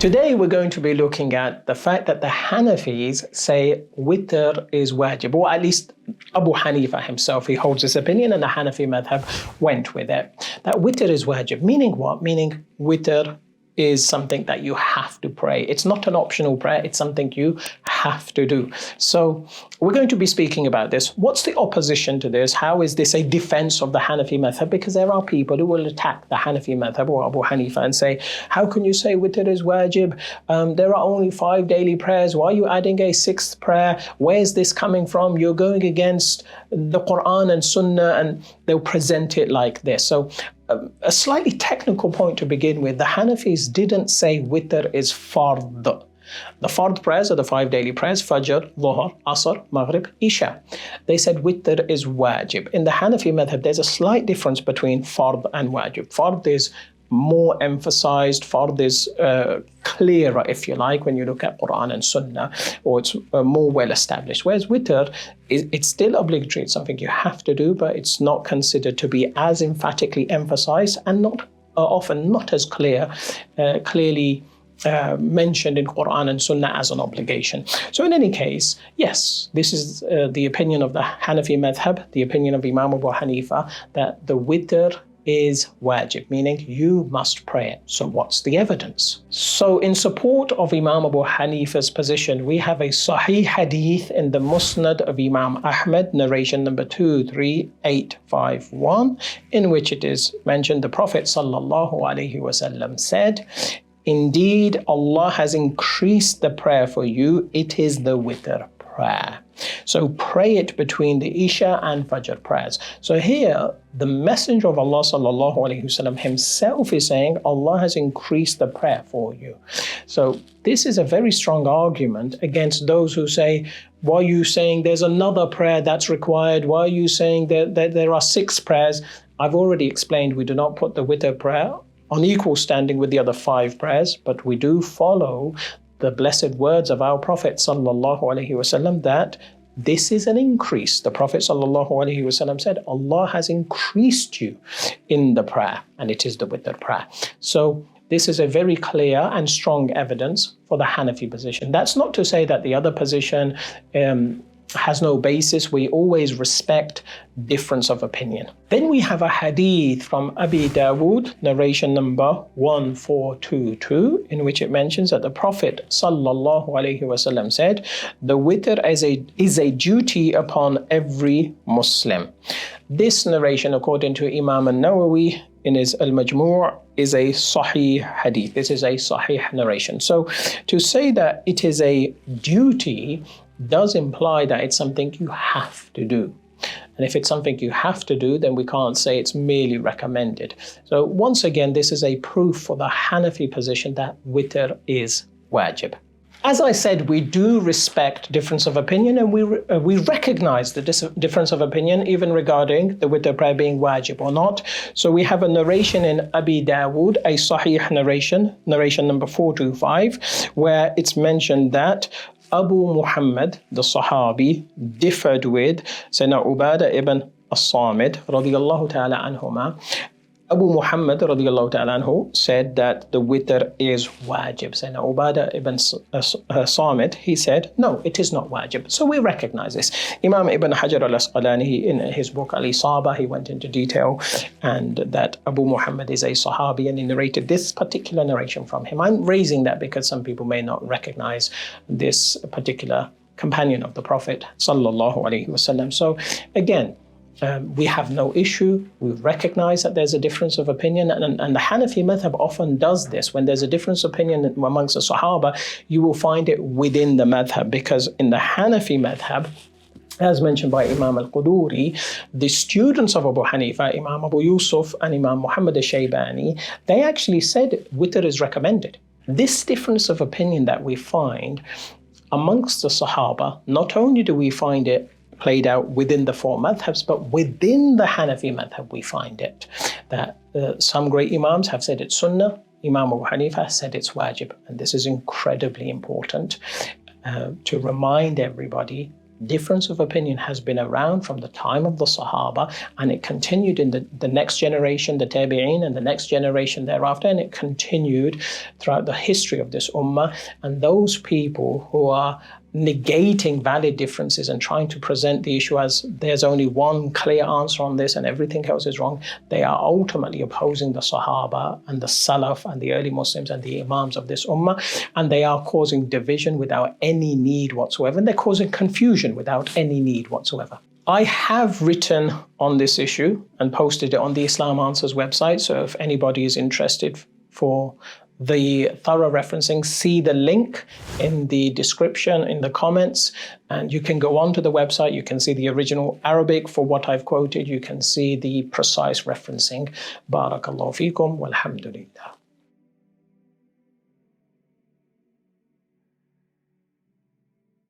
Today we're going to be looking at the fact that the Hanafis say witr is wajib, or at least Abu Hanifa himself, he holds this opinion, and the Hanafi Madhab went with it. That witr is wajib, meaning what? Meaning witr is something that you have to pray. It's not an optional prayer, it's something you have to do. So we're going to be speaking about this. What's the opposition to this? How is this a defense of the Hanafi Madhab? Because there are people who will attack the Hanafi Madhab or Abu Hanifa and say, how can you say witr is wajib? There are only 5 daily prayers. Why are you adding a 6th prayer? Where's this coming from? You're going against the Quran and Sunnah, and they'll present it like this. So a slightly technical point to begin with, the Hanafis didn't say witr is fard. The fard prayers are the 5 daily prayers, Fajr, Dhuhr, Asr, Maghrib, Isha. They said witr is wajib. In the Hanafi Madhab, there's a slight difference between fard and wajib. Fard is more emphasized, fard is clearer, if you like, when you look at Quran and Sunnah, or it's more well established. Whereas witr, it's still obligatory, it's something you have to do, but it's not considered to be as emphatically emphasized and not often not as clearly mentioned in Quran and Sunnah as an obligation. So in any case, yes, this is the opinion of the Hanafi Madhab, the opinion of Imam Abu Hanifa, that the witr is wajib, meaning you must pray it. So what's the evidence? So in support of Imam Abu Hanifa's position, we have a Sahih Hadith in the Musnad of Imam Ahmad, narration number 23851, in which it is mentioned the Prophet ﷺ said, indeed, Allah has increased the prayer for you. It is the witr prayer. So pray it between the Isha and Fajr prayers. So here, the Messenger of Allah ﷺ himself is saying, Allah has increased the prayer for you. So this is a very strong argument against those who say, why are you saying there's another prayer that's required? Why are you saying that there are 6 prayers? I've already explained we do not put the witr prayer on equal standing with the other 5 prayers, but we do follow the blessed words of our Prophet ﷺ that this is an increase. The Prophet ﷺ said, Allah has increased you in the prayer, and it is the witr prayer. So this is a very clear and strong evidence for the Hanafi position. That's not to say that the other position has no basis. We always respect difference of opinion. Then we have a hadith from Abi Dawood, narration number 1422, in which it mentions that the Prophet ﷺ said, the witr is a duty upon every Muslim. This narration, according to Imam An-Nawawi in his Al-Majmu', is a Sahih hadith. This is a Sahih narration. So to say that it is a duty does imply that it's something you have to do. And if it's something you have to do, then we can't say it's merely recommended. So once again, this is a proof for the Hanafi position that witr is wajib. As I said, we do respect difference of opinion, and we recognize the difference of opinion even regarding the witr prayer being wajib or not. So we have a narration in Abi Dawood, a Sahih narration number 425, where it's mentioned that Abu Muhammad, the Sahabi, differed with Sayyidina Ubadah ibn as-Samit radiyallahu ta'ala anhuma. Abu Muhammad radiyallahu ta'ala anhu said that the witr is wajib. Sayyidina Ubadah ibn Samit, he said, no, it is not wajib. So we recognize this. Imam Ibn Hajar al-Asqalani, in his book Al-Isaba, he went into detail, and that Abu Muhammad is a Sahabi, and he narrated this particular narration from him. I'm raising that because some people may not recognize this particular companion of the Prophet sallallahu alaihi wasallam. So again, we have no issue. We recognize that there's a difference of opinion, and the Hanafi Madhab often does this. When there's a difference of opinion amongst the Sahaba, you will find it within the Madhab, because in the Hanafi Madhab, as mentioned by Imam al-Quduri, the students of Abu Hanifa, Imam Abu Yusuf and Imam Muhammad al-Shaybani, they actually said witr is recommended. This difference of opinion that we find amongst the Sahaba, not only do we find it played out within the 4 madhabs, but within the Hanafi madhab we find it. That some great Imams have said it's Sunnah, Imam Abu Hanifa said it's wajib. And this is incredibly important to remind everybody Difference of opinion has been around from the time of the Sahaba, and it continued in the next generation, the Tabi'een, and the next generation thereafter, and it continued throughout the history of this ummah. And those people who are negating valid differences and trying to present the issue as there's only one clear answer on this and everything else is wrong, they are ultimately opposing the Sahaba and the Salaf and the early Muslims and the Imams of this ummah, and they are causing division without any need whatsoever, and they're causing confusion without any need whatsoever. I have written on this issue and posted it on the Islam Answers website, so if anybody is interested for the thorough referencing, see the link in the description, in the comments, and you can go onto the website, you can see the original Arabic for what I've quoted, you can see the precise referencing. Barakallahu feekum, walhamdulillah.